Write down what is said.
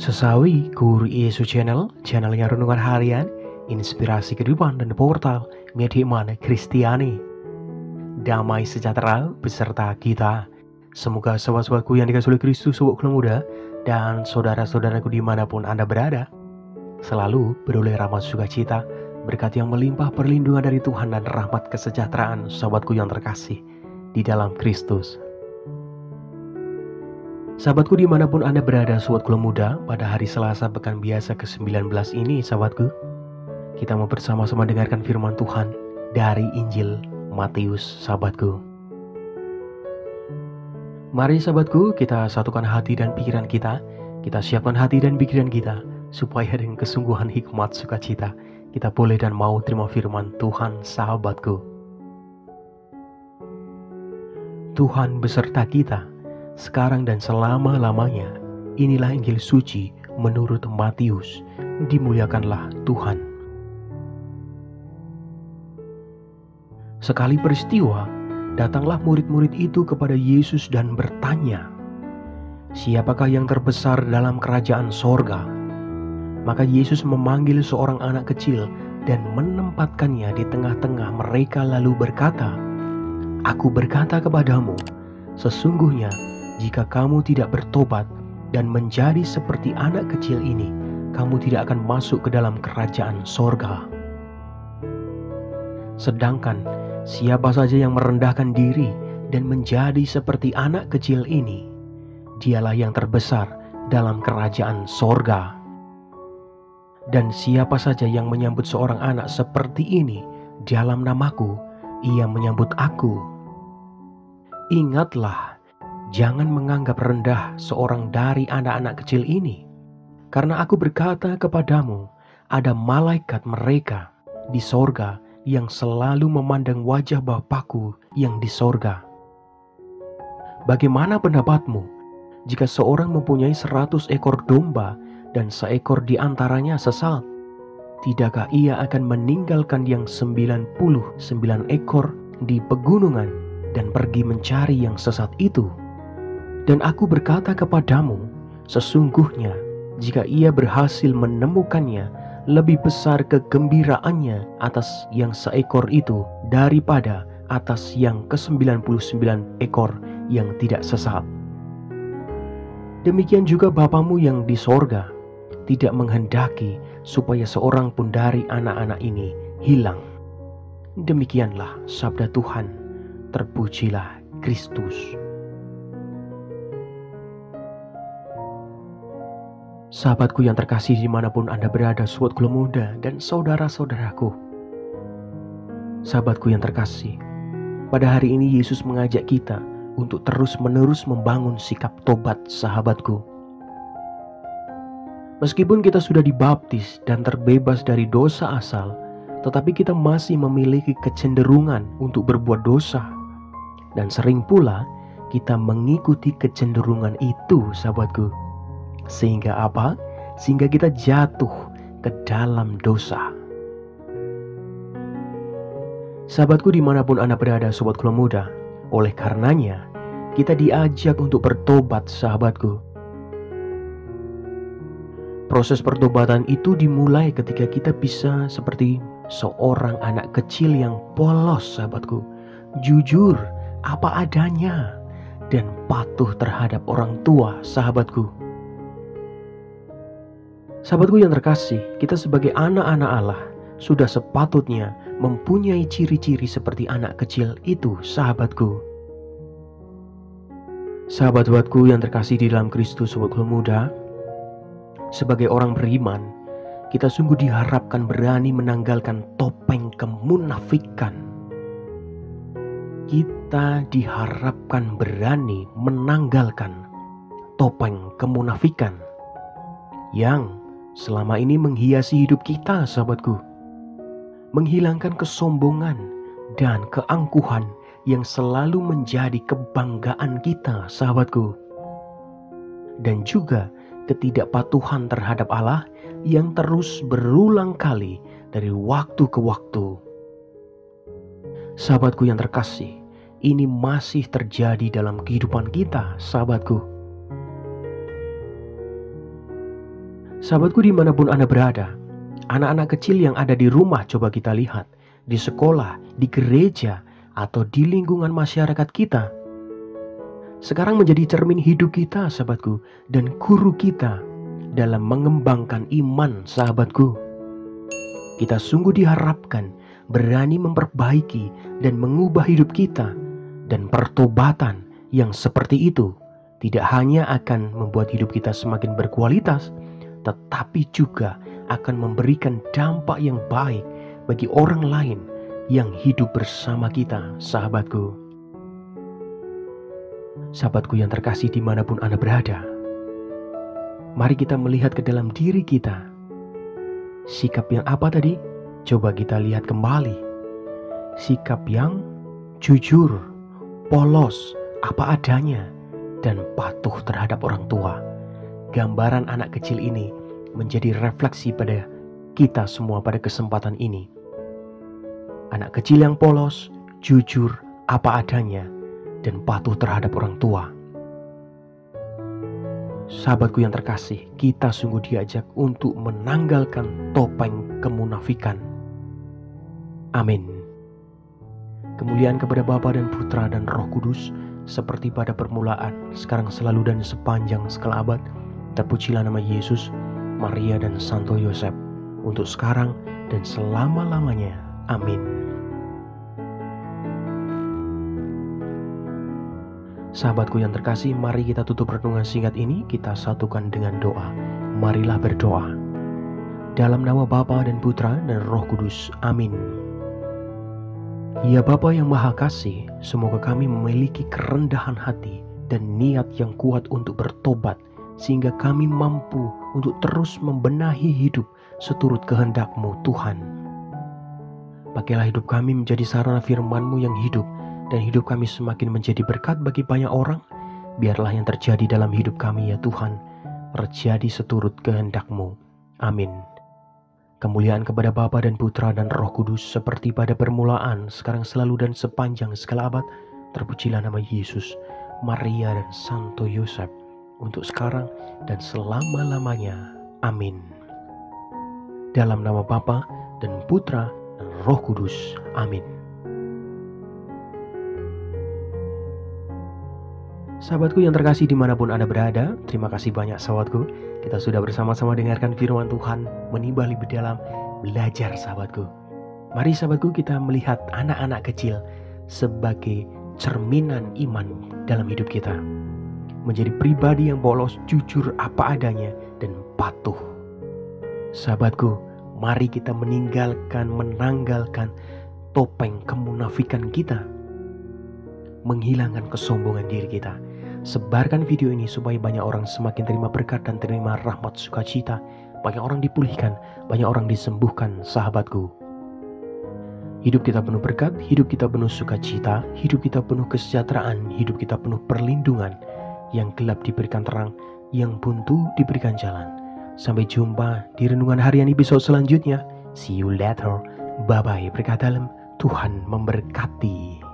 Sesawi Guru Yesus channel yang renungan harian, inspirasi kehidupan dan portal media iman Kristiani. Damai sejahtera beserta kita. Semoga sobat-sobatku yang dikasihi oleh Kristus, sobat muda, dan saudara-saudaraku dimanapun Anda berada, selalu beroleh rahmat sukacita, berkat yang melimpah, perlindungan dari Tuhan dan rahmat kesejahteraan sobatku yang terkasih di dalam Kristus. Sahabatku dimanapun Anda berada, sobatku muda, pada hari Selasa pekan biasa ke-19 ini, sahabatku, kita mau bersama-sama dengarkan firman Tuhan dari Injil Matius, sahabatku. Mari sahabatku, kita satukan hati dan pikiran kita siapkan hati dan pikiran kita, supaya dengan kesungguhan hikmat sukacita, kita boleh dan mau terima firman Tuhan, sahabatku. Tuhan beserta kita, sekarang dan selama-lamanya. Inilah Injil suci menurut Matius. Dimuliakanlah Tuhan. Sekali peristiwa, datanglah murid-murid itu kepada Yesus dan bertanya, "Siapakah yang terbesar dalam kerajaan sorga?" Maka Yesus memanggil seorang anak kecil dan menempatkannya di tengah-tengah mereka lalu berkata, "Aku berkata kepadamu, sesungguhnya jika kamu tidak bertobat dan menjadi seperti anak kecil ini, kamu tidak akan masuk ke dalam kerajaan sorga. Sedangkan siapa saja yang merendahkan diri dan menjadi seperti anak kecil ini, dialah yang terbesar dalam kerajaan sorga. Dan siapa saja yang menyambut seorang anak seperti ini dalam namaku, ia menyambut aku. Ingatlah, jangan menganggap rendah seorang dari anak-anak kecil ini. Karena aku berkata kepadamu, ada malaikat mereka di sorga yang selalu memandang wajah Bapakku yang di sorga. Bagaimana pendapatmu jika seorang mempunyai 100 ekor domba dan seekor di antaranya sesat? Tidakkah ia akan meninggalkan yang 99 ekor di pegunungan dan pergi mencari yang sesat itu? Dan aku berkata kepadamu, sesungguhnya jika ia berhasil menemukannya, lebih besar kegembiraannya atas yang seekor itu daripada atas yang ke-99 ekor yang tidak sesat. Demikian juga Bapamu yang di sorga tidak menghendaki supaya seorang pun dari anak-anak ini hilang." Demikianlah sabda Tuhan. Terpujilah Kristus. Sahabatku yang terkasih dimanapun Anda berada, sobatku muda dan saudara-saudaraku. Sahabatku yang terkasih, pada hari ini Yesus mengajak kita untuk terus-menerus membangun sikap tobat, sahabatku. Meskipun kita sudah dibaptis dan terbebas dari dosa asal, tetapi kita masih memiliki kecenderungan untuk berbuat dosa. Dan sering pula kita mengikuti kecenderungan itu, sahabatku. Sehingga apa? Sehingga kita jatuh ke dalam dosa. Sahabatku dimanapun Anda berada, sobatku muda, oleh karenanya kita diajak untuk bertobat, sahabatku. Proses pertobatan itu dimulai ketika kita bisa seperti seorang anak kecil yang polos, sahabatku, jujur apa adanya dan patuh terhadap orang tua, sahabatku. Sahabatku yang terkasih, kita sebagai anak-anak Allah sudah sepatutnya mempunyai ciri-ciri seperti anak kecil itu, sahabatku. Sahabat-sahabatku yang terkasih di dalam Kristus, sobatku muda, sebagai orang beriman, kita sungguh diharapkan berani menanggalkan topeng kemunafikan. Kita diharapkan berani menanggalkan topeng kemunafikan yang selama ini menghiasi hidup kita, sahabatku. Menghilangkan kesombongan dan keangkuhan yang selalu menjadi kebanggaan kita, sahabatku. Dan juga ketidakpatuhan terhadap Allah yang terus berulang kali dari waktu ke waktu. Sahabatku yang terkasih, ini masih terjadi dalam kehidupan kita, sahabatku. Sahabatku, dimanapun Anda berada, anak-anak kecil yang ada di rumah, coba kita lihat, di sekolah, di gereja, atau di lingkungan masyarakat kita, sekarang menjadi cermin hidup kita, sahabatku, dan guru kita dalam mengembangkan iman, sahabatku. Kita sungguh diharapkan berani memperbaiki dan mengubah hidup kita, dan pertobatan yang seperti itu tidak hanya akan membuat hidup kita semakin berkualitas, tetapi juga akan memberikan dampak yang baik bagi orang lain yang hidup bersama kita, sahabatku. Sahabatku yang terkasih, dimanapun Anda berada, mari kita melihat ke dalam diri kita. Sikap yang apa tadi? Coba kita lihat kembali. Sikap yang jujur, polos, apa adanya, dan patuh terhadap orang tua. Gambaran anak kecil ini menjadi refleksi pada kita semua pada kesempatan ini. Anak kecil yang polos, jujur, apa adanya, dan patuh terhadap orang tua. Sahabatku yang terkasih, kita sungguh diajak untuk menanggalkan topeng kemunafikan. Amin. Kemuliaan kepada Bapa dan Putra dan Roh Kudus, seperti pada permulaan, sekarang selalu dan sepanjang segala abad. Terpujilah nama Yesus, Maria dan Santo Yosef, untuk sekarang dan selama-lamanya. Amin. Sahabatku yang terkasih, mari kita tutup renungan singkat ini, kita satukan dengan doa. Marilah berdoa. Dalam nama Bapa dan Putra dan Roh Kudus. Amin. Ya Bapa yang Maha Kasih, semoga kami memiliki kerendahan hati dan niat yang kuat untuk bertobat, sehingga kami mampu untuk terus membenahi hidup seturut kehendak-Mu, Tuhan. Pakailah hidup kami menjadi sarana firman-Mu yang hidup, dan hidup kami semakin menjadi berkat bagi banyak orang. Biarlah yang terjadi dalam hidup kami, ya Tuhan, terjadi seturut kehendak-Mu. Amin. Kemuliaan kepada Bapa dan Putra dan Roh Kudus, seperti pada permulaan, sekarang selalu dan sepanjang segala abad. Terpujilah nama Yesus, Maria dan Santo Yosef, untuk sekarang dan selama-lamanya. Amin. Dalam nama Bapa dan Putra dan Roh Kudus. Amin. Sahabatku yang terkasih, dimanapun Anda berada, terima kasih banyak sahabatku. Kita sudah bersama-sama dengarkan firman Tuhan, menimba lebih dalam, belajar sahabatku. Mari sahabatku, kita melihat anak-anak kecil sebagai cerminan iman dalam hidup kita. Menjadi pribadi yang polos, jujur apa adanya, dan patuh. Sahabatku, mari kita menanggalkan topeng kemunafikan kita. Menghilangkan kesombongan diri kita. Sebarkan video ini supaya banyak orang semakin terima berkat dan terima rahmat sukacita. Banyak orang dipulihkan, banyak orang disembuhkan, sahabatku. Hidup kita penuh berkat, hidup kita penuh sukacita, hidup kita penuh kesejahteraan, hidup kita penuh perlindungan. Yang gelap diberikan terang, yang buntu diberikan jalan. Sampai jumpa di renungan harian episode selanjutnya. See you later. Bye-bye. Berkat dalam, Tuhan memberkati.